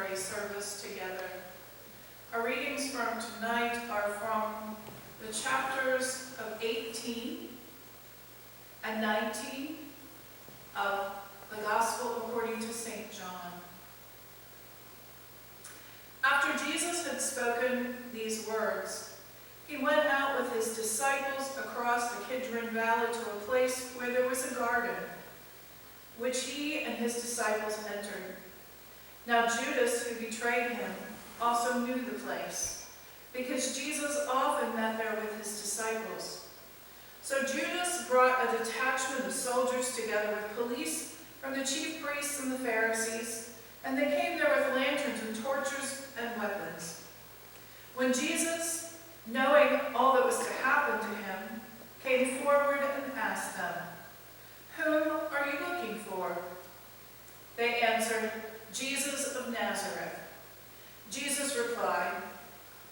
pray service together. Our readings from tonight are from the chapters of 18 and 19 of the Gospel according to St. John. After Jesus had spoken these words, he went out with his disciples across the Kidron Valley to a place where there was a garden, which he and his disciples entered. Now Judas, who betrayed him, also knew the place, because Jesus often met there with his disciples. So Judas brought a detachment of soldiers together with police from the chief priests and the Pharisees, and they came there with lanterns and torches and weapons. When Jesus, knowing all that was to happen to him, came forward and asked them, "Whom are you looking for?" They answered, "Jesus of Nazareth." Jesus replied,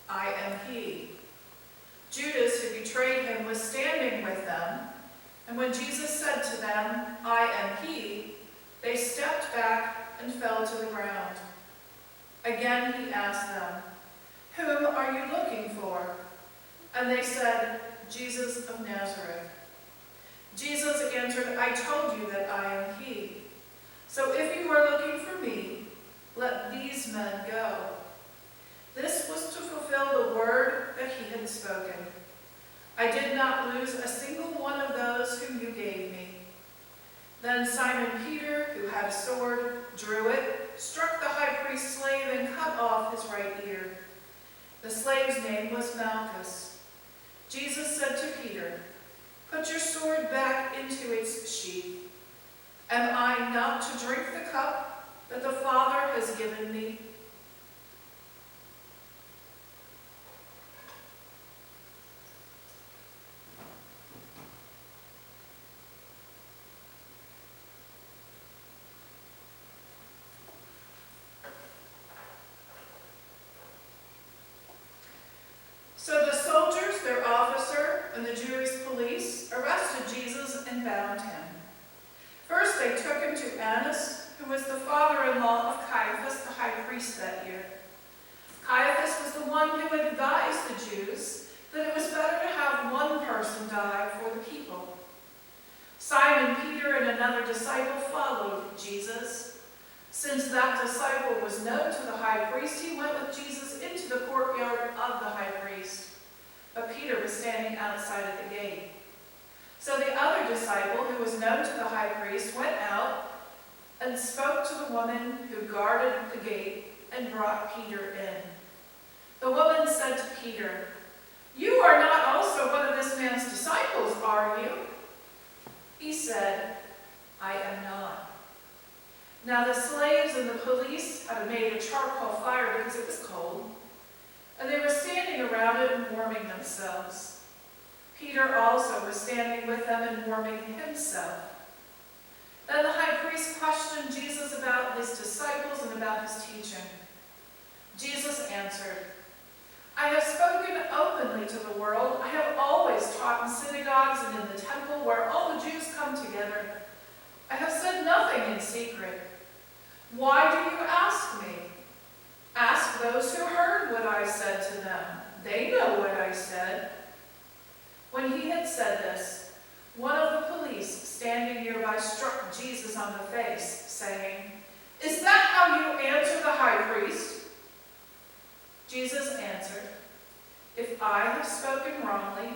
"I am he." Judas, who betrayed him, was standing with them, and when Jesus said to them, "I am he," they stepped back and fell to the ground. Again he asked them, "Whom are you looking for?" And they said, "Jesus of Nazareth." Jesus answered, "I told you that I am he. So if you are looking for me, let these men go." This was to fulfill the word that he had spoken. "I did not lose a single one of those whom you gave me." Then Simon Peter, who had a sword, drew it, struck the high priest's slave, and cut off his right ear. The slave's name was Malchus. Jesus said to Peter, "Put your sword back into its sheath. Am I not to drink the cup that the Father has given me?" So the soldiers, their officer, and the Jewish police arrested Jesus and bound him. First they took him to Annas, who was the father-in-law of Caiaphas, the high priest that year. Caiaphas was the one who had advised the Jews that it was better to have one person die for the people. Simon Peter and another disciple followed Jesus. Since that disciple was known to the high priest, he went with Jesus into the courtyard of the high priest. But Peter was standing outside at the gate. So the other disciple, who was known to the high priest, went out and spoke to the woman who guarded the gate and brought Peter in. The woman said to Peter, "You are not also one of this man's disciples, are you?" He said, "I am not." Now the slaves and the police had made a charcoal fire because it was cold, and they were standing around it and warming themselves. Peter also was standing with them and warming himself. Then the high priest questioned Jesus about his disciples and about his teaching. Jesus answered, "I have spoken openly to the world. I have always taught in synagogues and in the temple where all the Jews come together. I have said nothing in secret. Why do you ask me? Ask those who heard what I said to them. They know what I said." When he had said this, one of the police standing nearby struck Jesus on the face, saying, "Is that how you answer the high priest?" Jesus answered, "If I have spoken wrongly,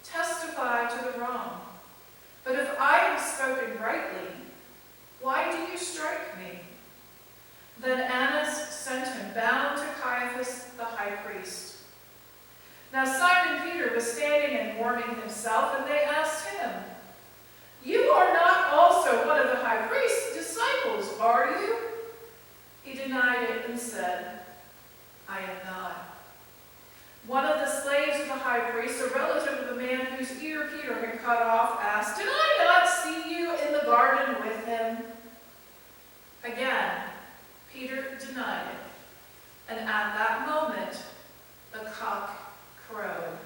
testify to the wrong. But if I have spoken rightly, why do you strike me?" Then Annas sent him bound to Caiaphas the high priest. Now Simon Peter was standing and warming himself, and they asked him, "You are not also one of the high priest's disciples, are you?" He denied it and said, "I am not." One of the slaves of the high priest, a relative of the man whose ear Peter had cut off, asked, "Did I not see you in the garden with him?" Again, Peter denied it, and at that moment, the cock crowed.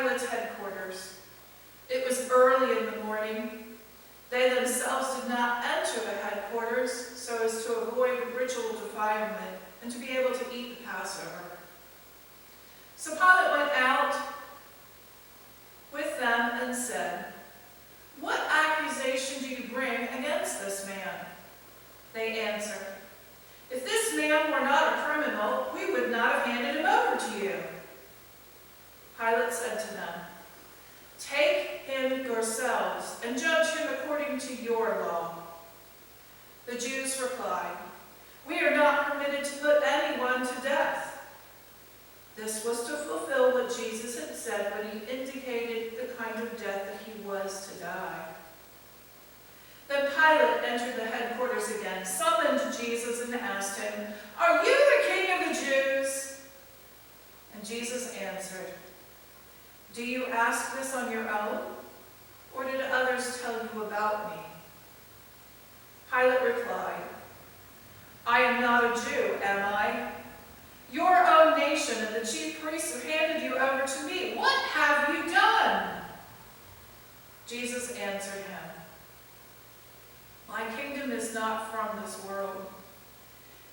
Pilate's headquarters. It was early in the morning. They themselves did not enter the headquarters so as to avoid ritual defilement and to be able to eat the Passover. So Pilate went out with them and said, "What accusation do you bring against this man?" They answered, "If this man were not a criminal, we would not have handed him over to you." Pilate said to them, "Take him yourselves and judge him according to your law." The Jews replied, "We are not permitted to put anyone to death." This was to fulfill what Jesus had said when he indicated the kind of death that he was to die. Then Pilate entered the headquarters again, summoned Jesus, and asked him, "Are you the king of the Jews?" And Jesus answered, "Do you ask this on your own, or did others tell you about me?" Pilate replied, "I am not a Jew, am I? Your own nation and the chief priests have handed you over to me. What have you done?" Jesus answered him, "My kingdom is not from this world.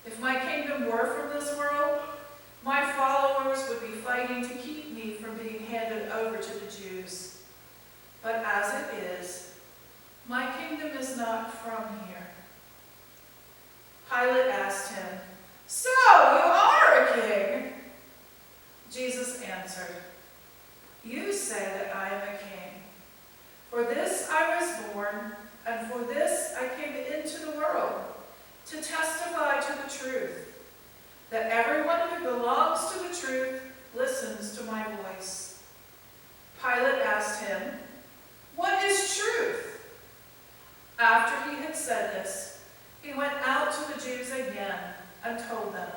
If my kingdom were from this world, my followers would be fighting to keep me from being handed over to the Jews. But as it is, my kingdom is not from here." Pilate asked him, "So you are a king?" Jesus answered, "You say that I am a king. For this I was born, and for this I came into the world, to testify to the truth, that everyone who belongs to the truth listens to my voice." Pilate asked him, "What is truth?" After he had said this, he went out to the Jews again and told them,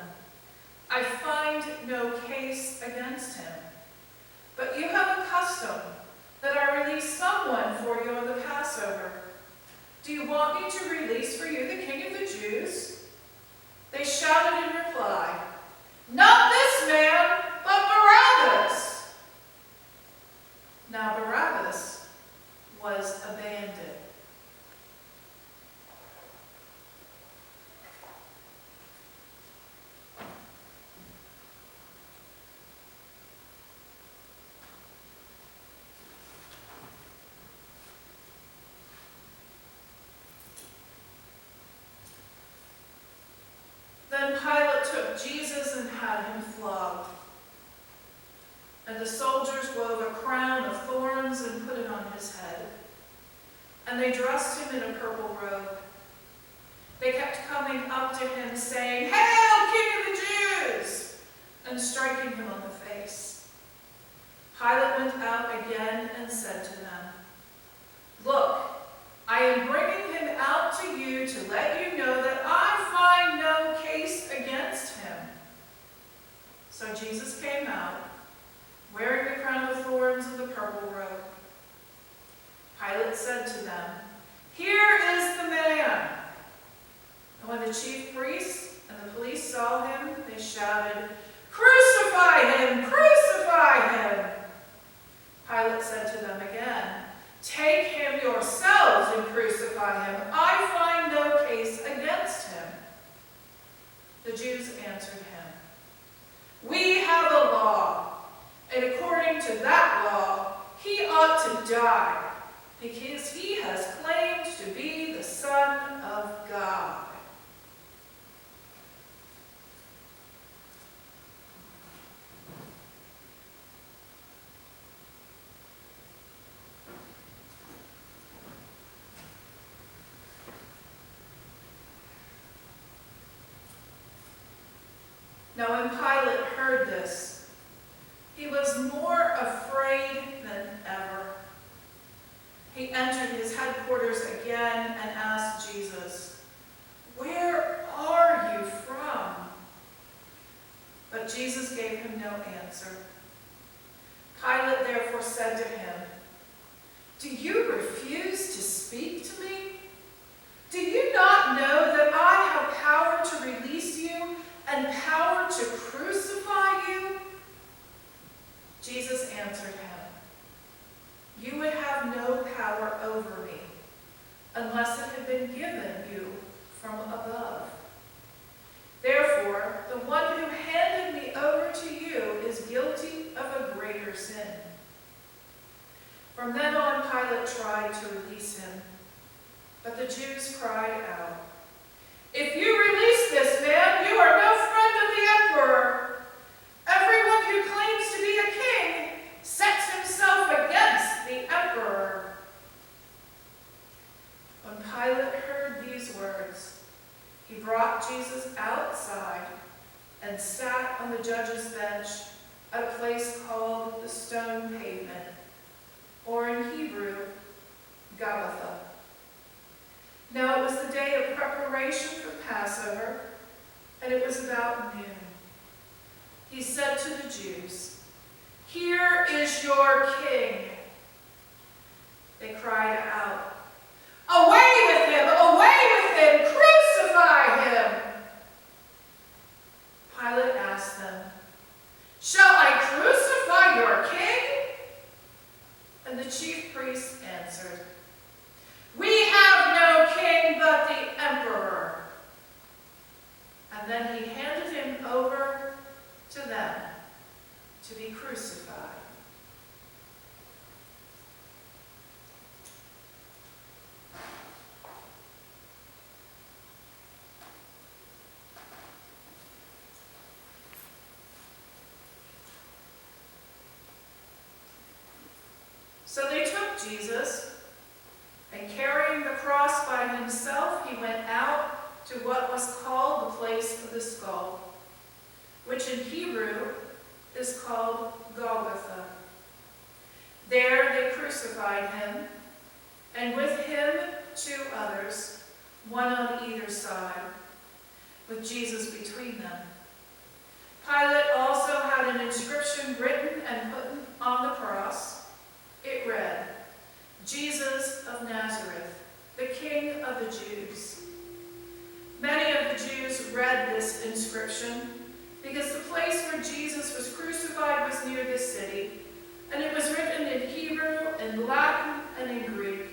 "I find no case against him. But you have a custom that I release someone for you on the Passover. Do you want me to release for you the king of the Jews?" They shouted in reply, "Not this man, but Barabbas!" Now Barabbas was a bandit. Then Pilate took Jesus and had him flogged. And the soldiers wove a crown of thorns and put it on his head. And they dressed him in a purple robe. They kept coming up to him, saying, "Hail, King of the Jews!" and striking him on the face. Pilate went out again and said to them, "Look, I am bringing him out to you to let you know that I find no case against him." So Jesus came out, wearing the crown of thorns and the purple robe. Pilate said to them, "Here is the man." And when the chief priests and the police saw him, they shouted, "Crucify him! Crucify him!" Pilate said to them again, "Take him yourselves and crucify him. I find no case against him." The Jews answered him, "We have a law, and according to that law, he ought to die, because he has claimed to be the Son of God." Now when Pilate heard this, he was more afraid than ever. He entered his headquarters again and asked Jesus, "Where are you from?" But Jesus gave him no answer. Pilate therefore said to him, "Do you refuse to speak to me? Do you not know that I have power to release you and power to crucify you?" Jesus answered him, Pilate tried to release him. But the Jews cried out, "If you release this man, you are no friend of the emperor. Everyone who claims to be a king sets himself against the emperor." When Pilate heard these words, he brought Jesus outside and sat on the judge's bench at a place called the Stone Pavement, or in Hebrew, Gabbatha. Now it was the day of preparation for Passover, and it was about noon. He said to the Jews, "Here is your king." They cried out, "Away with him! Away with him! Crucify him!" Pilate asked them, "Shall I crucify your king?" And the chief priests answered, "We have no king but the emperor." And then he handed him over to them to be crucified. So they took Jesus, and carrying the cross by himself, he went out to what was called the place of the skull, which in Hebrew is called Golgotha. There they crucified him, and with him 2 others, one on either side, with Jesus between them. Pilate also had an inscription written and put on the cross. It read, "Jesus of Nazareth, the King of the Jews." Many of the Jews read this inscription because the place where Jesus was crucified was near the city, and it was written in Hebrew, in Latin, and in Greek.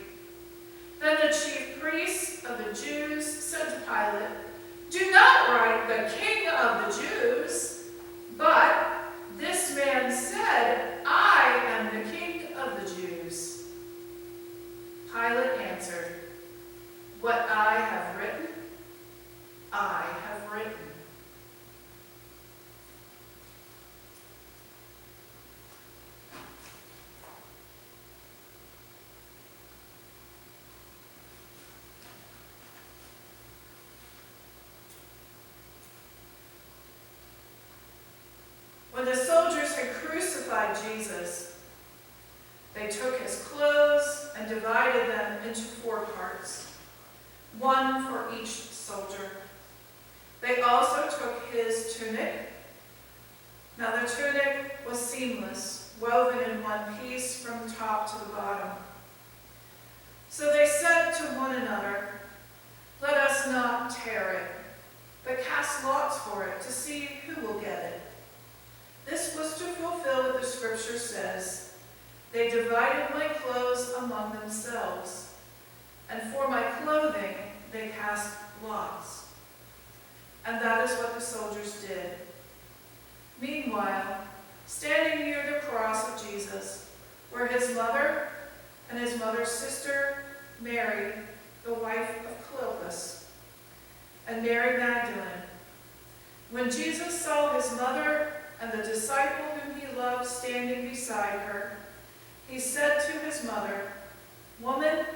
Then the chief priests of the Jews said to Pilate, "Do not write the King of the Jews, but this man said, 'I am the King of the Jews.'" Pilate answered, "What I have written, I have written." When the soldiers had crucified Jesus, they took his clothes and divided them into 4 parts, one for each soldier. They also took his tunic. Now the tunic was seamless, woven in one piece from the top to the bottom. So they said to one another, "Let us not tear it, but cast lots for it to see who will get it." This was to fulfill what the scripture says, "They divided my clothes among themselves, and for my clothing they cast lots." And that is what the soldiers did. Meanwhile, standing near the cross of Jesus were his mother and his mother's sister, Mary, the wife of Clopas, and Mary Magdalene. When Jesus saw his mother and the disciple whom he loved standing beside her, he said to his mother, "Woman,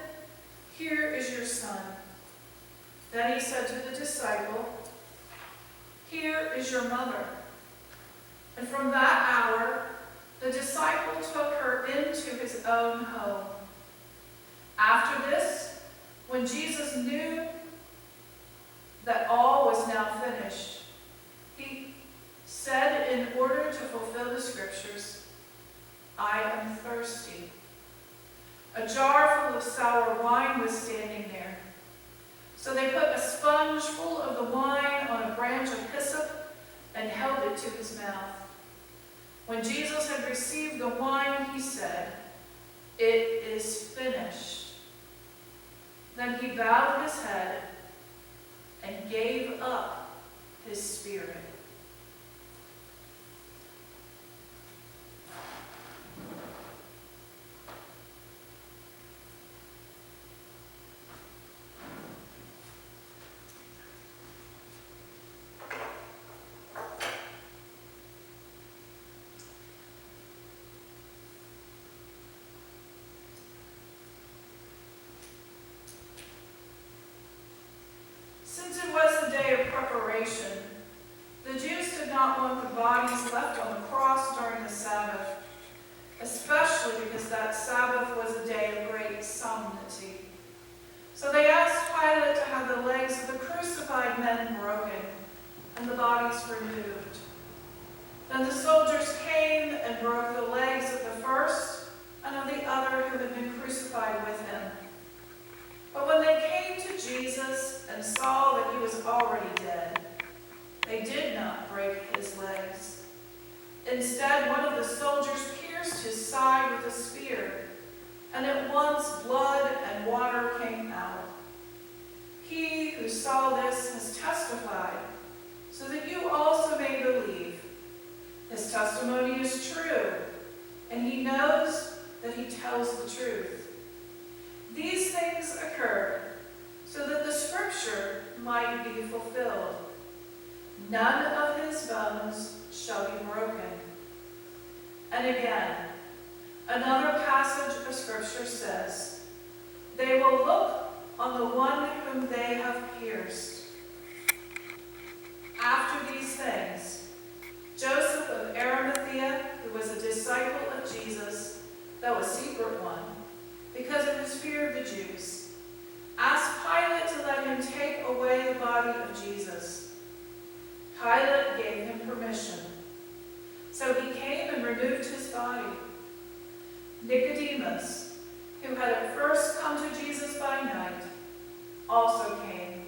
here is your son." Then he said to the disciple, "Here is your mother." And from that hour, the disciple took her into his own home. After this, when Jesus knew that all was now finished, he said in order to fulfill the scriptures, "I am thirsty." A jar full of sour wine was standing there. So they put a sponge full of the wine on a branch of hyssop and held it to his mouth. When Jesus had received the wine, he said, "It is finished." Then he bowed his head and gave up his spirit. Since it was the day of preparation, the Jews did not want the bodies left on the cross during the Sabbath, especially because that Sabbath was a day of great solemnity. So they asked Pilate to have the legs of the crucified men broken and the bodies removed. Then the soldiers came and broke the legs of the first and of the other who had been crucified with him. But when they came to Jesus and saw that he was already dead, they did not break his legs. Instead, one of the soldiers pierced his side with a spear, and at once blood and water came out. He who saw this has testified, so that you also may believe. His testimony is true, and he knows that he tells the truth. These things occurred so that the scripture might be fulfilled. None of his bones shall be broken. And again, another passage of scripture says, they will look on the one whom they have pierced. After these things, Joseph of Arimathea, who was a disciple of Jesus, though a secret one, because of his fear of the Jews, asked Pilate to let him take away the body of Jesus. Pilate gave him permission. So he came and removed his body. Nicodemus, who had at first come to Jesus by night, also came,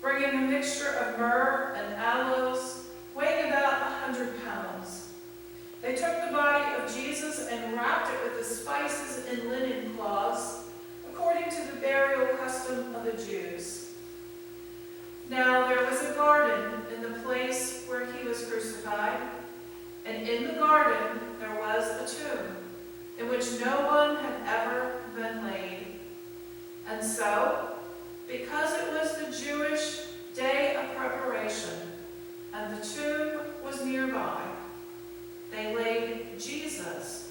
bringing a mixture of myrrh and aloes, weighing about 100 pounds. They took the body of Jesus and wrapped it with the spices in linen cloths, according to the burial custom of the Jews. Now there was a garden in the place where he was crucified, and in the garden there was a tomb, in which no one had ever been laid. And so, because it was the Jewish day of preparation, and the tomb was nearby, they laid Jesus